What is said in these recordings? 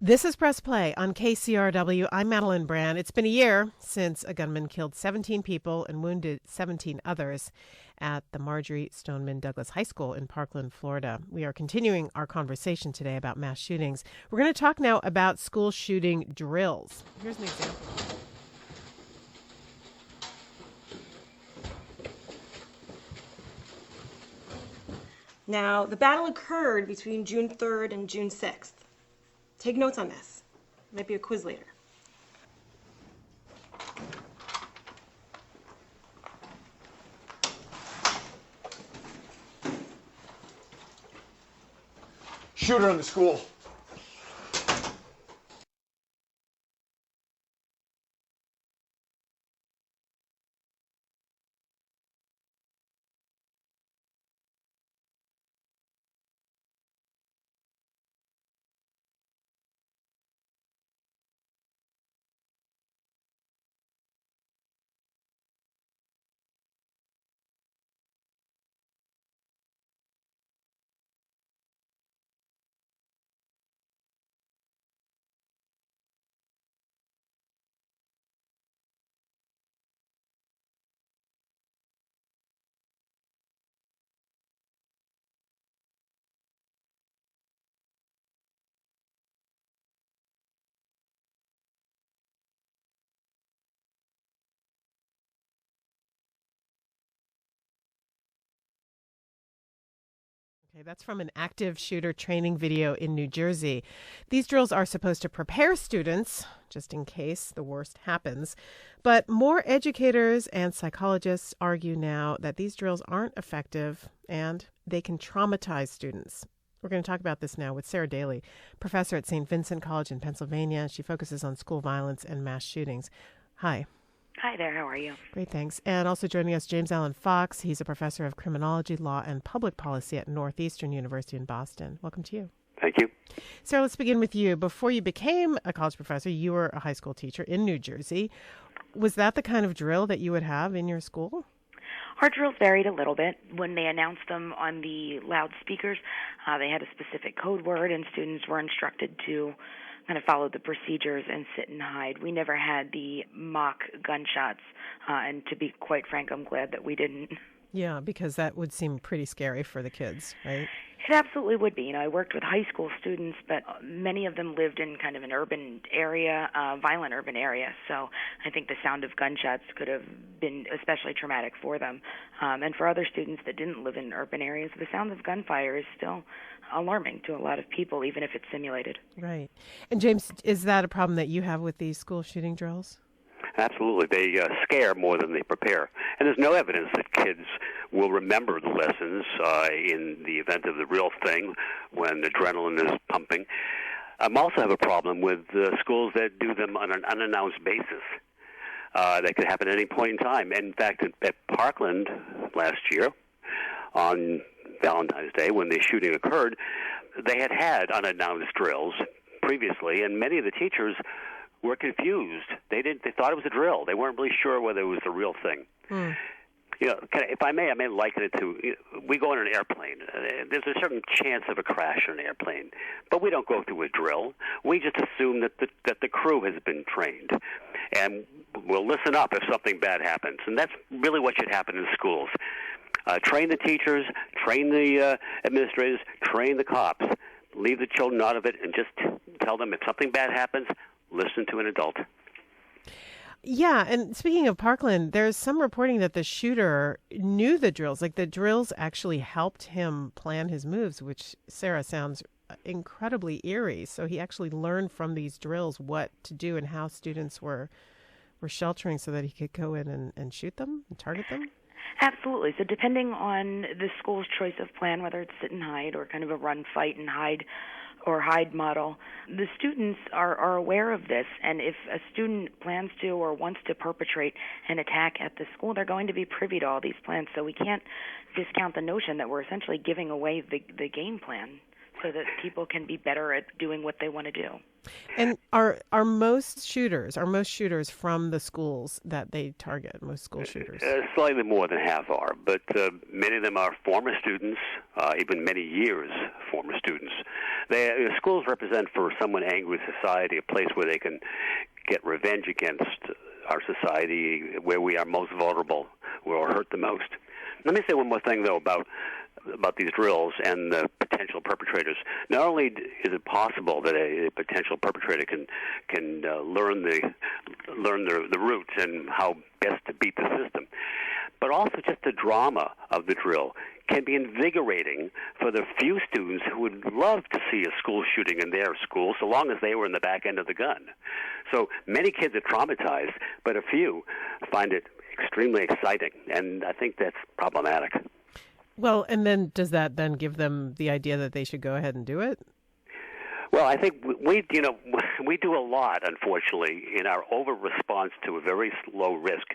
This is Press Play on KCRW. I'm Madeline Brand. It's been a year since a gunman killed 17 people and wounded 17 others at the Marjorie Stoneman Douglas High School in Parkland, Florida. We are continuing our conversation today about mass shootings. We're going to talk now about school shooting drills. Here's an example. Now, the battle occurred between June 3rd and June 6th. Take notes on this. Might be a quiz later. Shooter in the school. Okay, that's from an active shooter training video in New Jersey. These drills are supposed to prepare students, just in case the worst happens. But more educators and psychologists argue now that these drills aren't effective and they can traumatize students. We're going to talk about this now with Sarah Daly, professor at St. Vincent College in Pennsylvania. She focuses on school violence and mass shootings. Hi. Hi there, how are you? Great, thanks. And also joining us, James Alan Fox. He's a professor of criminology, law, and public policy at Northeastern University in Boston. Welcome to you. Thank you. Sarah, let's begin with you. Before you became a college professor, you were a high school teacher in New Jersey. Was that the kind of drill that you would have in your school? Our drills varied a little bit. When they announced them on the loudspeakers, they had a specific code word, and students were instructed to kind of follow the procedures and sit and hide. We never had the mock gunshots, and to be quite frank, I'm glad that we didn't. Yeah, because that would seem pretty scary for the kids, right? It absolutely would be. You know, I worked with high school students, but many of them lived in kind of an urban area, violent urban area. So I think the sound of gunshots could have been especially traumatic for them. And for other students that didn't live in urban areas, the sound of gunfire is still alarming to a lot of people, even if it's simulated. Right. And James, is that a problem that you have with these school shooting drills? Absolutely. They scare more than they prepare. And there's no evidence that kids will remember the lessons in the event of the real thing when adrenaline is pumping. I also have a problem with schools that do them on an unannounced basis. That could happen at any point in time. And in fact, at Parkland last year, on Valentine's Day, when the shooting occurred, they had unannounced drills previously, and many of the teachers were confused. They thought it was a drill. They weren't really sure whether it was the real thing. You know, if I may liken it to, we go on an airplane. There's a certain chance of a crash on an airplane, but we don't go through a drill. We just assume that the crew has been trained, and we'll listen up if something bad happens. And that's really what should happen in schools. Train the teachers, train the administrators, train the cops. Leave the children out of it and just tell them if something bad happens, listen to an adult. Yeah, and speaking of Parkland, there's some reporting that the shooter knew the drills. Like the drills actually helped him plan his moves, which, Sarah, sounds incredibly eerie. So he actually learned from these drills what to do and how students were sheltering so that he could go in and shoot them and target them? Absolutely. So depending on the school's choice of plan, whether it's sit and hide or kind of a run, fight, and hide model, the students are aware of this, and if a student plans to or wants to perpetrate an attack at the school, they're going to be privy to all these plans. So we can't discount the notion that we're essentially giving away the game plan so that people can be better at doing what they want to do. And are most shooters from the schools that they target, most school shooters? Slightly more than half are, but many of them are former students, even many years former students. Schools represent for someone angry with society a place where they can get revenge against our society, where we are most vulnerable, where we're hurt the most. Let me say one more thing, though, about these drills and the potential perpetrators. Not only is it possible that a potential perpetrator can learn the roots and how best to beat the system, but also just the drama of the drill can be invigorating for the few students who would love to see a school shooting in their school, so long as they were in the back end of the gun. So many kids are traumatized, but a few find it extremely exciting, and I think that's problematic. Well, and then does that then give them the idea that they should go ahead and do it? Well, I think we do a lot, unfortunately, in our over-response to a very low risk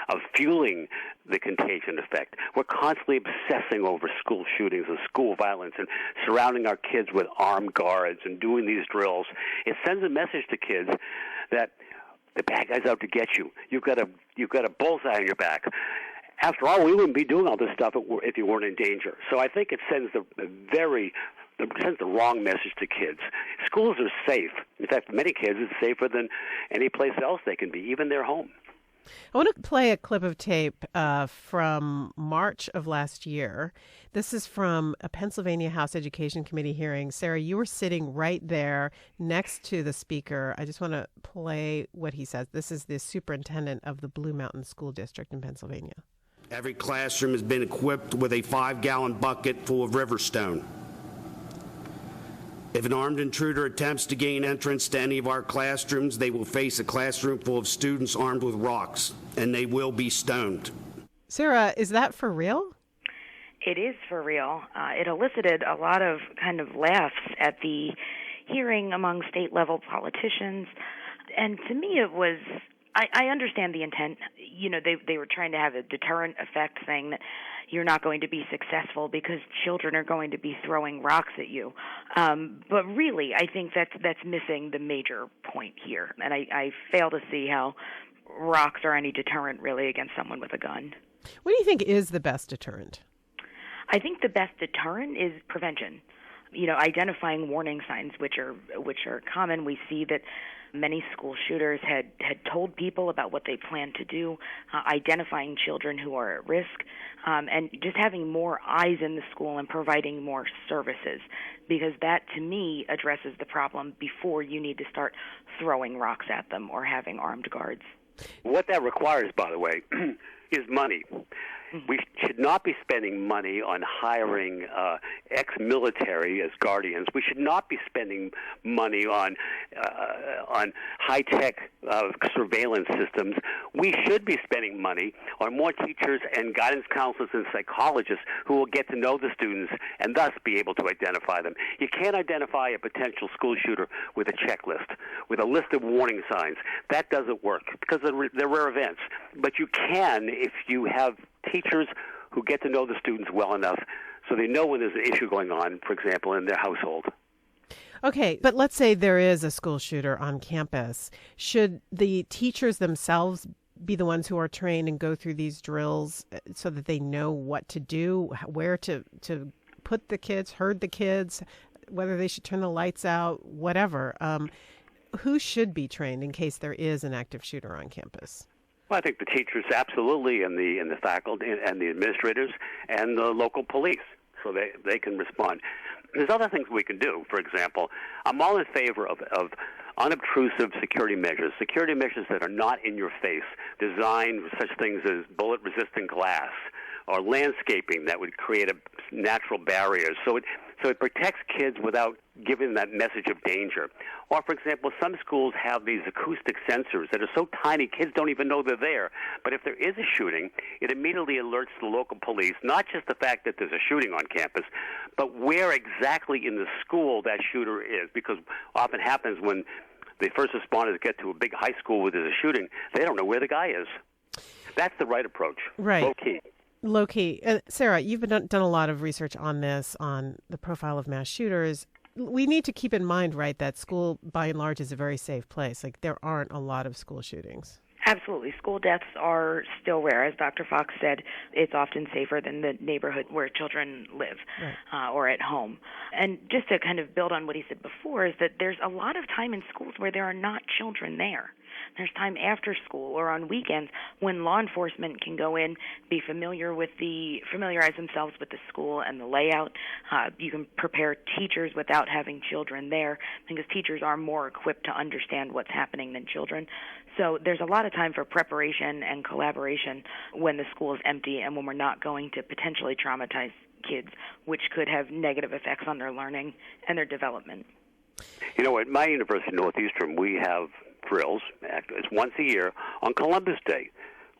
of fueling the contagion effect. We're constantly obsessing over school shootings and school violence and surrounding our kids with armed guards and doing these drills. It sends a message to kids that the bad guy's out to get you. You've got a bullseye on your back. After all, we wouldn't be doing all this stuff if you weren't in danger. So I think it sends the wrong message to kids. Schools are safe. In fact, for many kids, it's safer than any place else they can be, even their home. I want to play a clip of tape from March of last year. This is from a Pennsylvania House Education Committee hearing. Sarah, you were sitting right there next to the speaker. I just want to play what he says. This is the superintendent of the Blue Mountain School District in Pennsylvania. Every classroom has been equipped with a 5-gallon bucket full of Riverstone. If an armed intruder attempts to gain entrance to any of our classrooms, they will face a classroom full of students armed with rocks, and they will be stoned. Sarah, is that for real? It is for real. It elicited a lot of kind of laughs at the hearing among state-level politicians, and to me it was... I understand the intent. You know, they were trying to have a deterrent effect, saying that you're not going to be successful because children are going to be throwing rocks at you. But really, I think that's missing the major point here. And I fail to see how rocks are any deterrent, really, against someone with a gun. What do you think is the best deterrent? I think the best deterrent is prevention. You know, identifying warning signs, which are common. We see that many school shooters had told people about what they plan to do, identifying children who are at risk, and just having more eyes in the school and providing more services, because that, to me, addresses the problem before you need to start throwing rocks at them or having armed guards. What that requires, by the way, is money. We should not be spending money on hiring ex-military as guardians. We should not be spending money on high-tech surveillance systems. We should be spending money on more teachers and guidance counselors and psychologists who will get to know the students and thus be able to identify them. You can't identify a potential school shooter with a checklist, with a list of warning signs. That doesn't work because they're rare events. But you can if you have teachers who get to know the students well enough so they know when there's an issue going on, for example, in their household. Okay, but let's say there is a school shooter on campus. Should the teachers themselves be the ones who are trained and go through these drills so that they know what to do, where to put the kids, herd the kids, whether they should turn the lights out, whatever? Who should be trained in case there is an active shooter on campus? Well, I think the teachers absolutely, and the faculty and the administrators and the local police, so they can respond. There's other things we can do. For example, I'm all in favor of unobtrusive security measures that are not in your face, designed with such things as bullet-resistant glass or landscaping that would create natural barriers. So it protects kids without giving that message of danger. Or, for example, some schools have these acoustic sensors that are so tiny kids don't even know they're there. But if there is a shooting, it immediately alerts the local police, not just the fact that there's a shooting on campus, but where exactly in the school that shooter is. Because often happens when the first responders get to a big high school where there's a shooting, they don't know where the guy is. That's the right approach. Right. Low key. Low-key. Sarah, you've done a lot of research on this, on the profile of mass shooters. We need to keep in mind, right, that school, by and large, is a very safe place. Like, there aren't a lot of school shootings. Absolutely. School deaths are still rare. As Dr. Fox said, it's often safer than the neighborhood where children live or at home. And just to kind of build on what he said before is that there's a lot of time in schools where there are not children there. There's time after school or on weekends when law enforcement can go in, familiarize themselves with the school and the layout. You can prepare teachers without having children there because teachers are more equipped to understand what's happening than children. So there's a lot of time for preparation and collaboration when the school is empty and when we're not going to potentially traumatize kids, which could have negative effects on their learning and their development. You know, at my university, Northeastern, we have drills. It's once a year on Columbus Day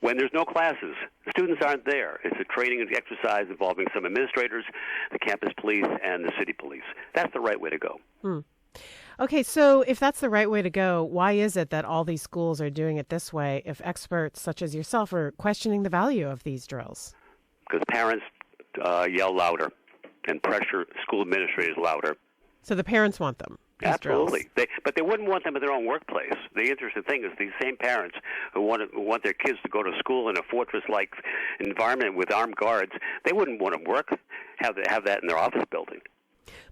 when there's no classes. The students aren't there. It's a training and exercise involving some administrators, the campus police, and the city police. That's the right way to go. Okay, so if that's the right way to go, why is it that all these schools are doing it this way if experts such as yourself are questioning the value of these drills? Because parents yell louder and pressure school administrators louder. So the parents want them. Absolutely. But they wouldn't want them in their own workplace. The interesting thing is these same parents who want their kids to go to school in a fortress-like environment with armed guards, they wouldn't want to have that in their office building.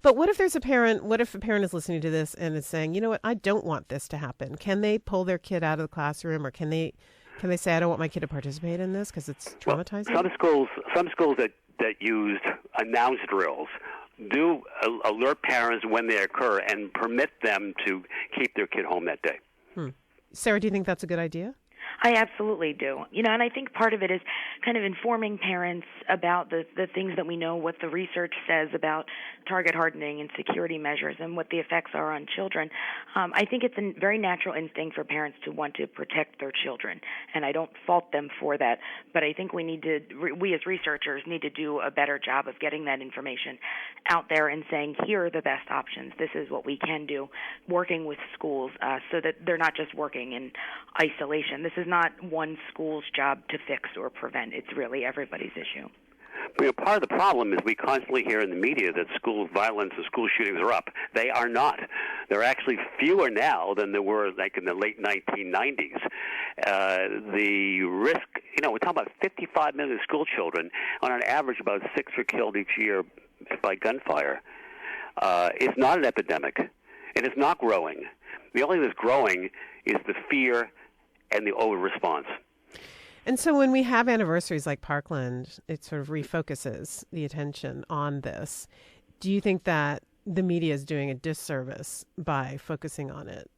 But what if a parent is listening to this and is saying, you know what, I don't want this to happen? Can they pull their kid out of the classroom, or can they say, I don't want my kid to participate in this because it's traumatizing? Well, some schools that used announced drills do alert parents when they occur and permit them to keep their kid home that day. Sarah, do you think that's a good idea? I absolutely do. And I think part of it is kind of informing parents about the things that we know, what the research says about target hardening and security measures and what the effects are on children. I think it's a very natural instinct for parents to want to protect their children, and I don't fault them for that. But I think we as researchers need to do a better job of getting that information out there and saying, here are the best options. This is what we can do, working with schools so that they're not just working in isolation. This is not one school's job to fix or prevent. It's really everybody's issue. Part of the problem is we constantly hear in the media that school violence and school shootings are up. They are not. They're actually fewer now than there were like in the late 1990s. The risk, we're talking about 55 million school children. On an average, about 6 are killed each year by gunfire. It's not an epidemic, and it's not growing. The only thing that's growing is the fear and the over-response. And so when we have anniversaries like Parkland, it sort of refocuses the attention on this. Do you think that the media is doing a disservice by focusing on it?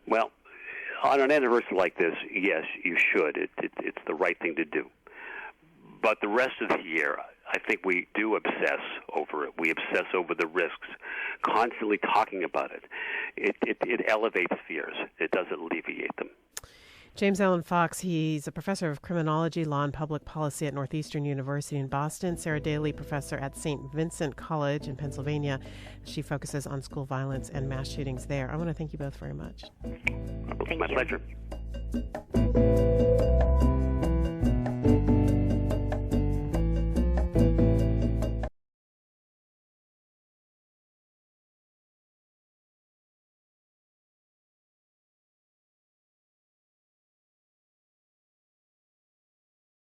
Well, on an anniversary like this, yes, you should. It's the right thing to do. But the rest of the year, I think we do obsess over it. We obsess over the risks, constantly talking about it. It elevates fears. It doesn't alleviate them. James Alan Fox, he's a professor of criminology, law, and public policy at Northeastern University in Boston. Sarah Daly, professor at St. Vincent College in Pennsylvania. She focuses on school violence and mass shootings there. I want to thank you both very much. My pleasure.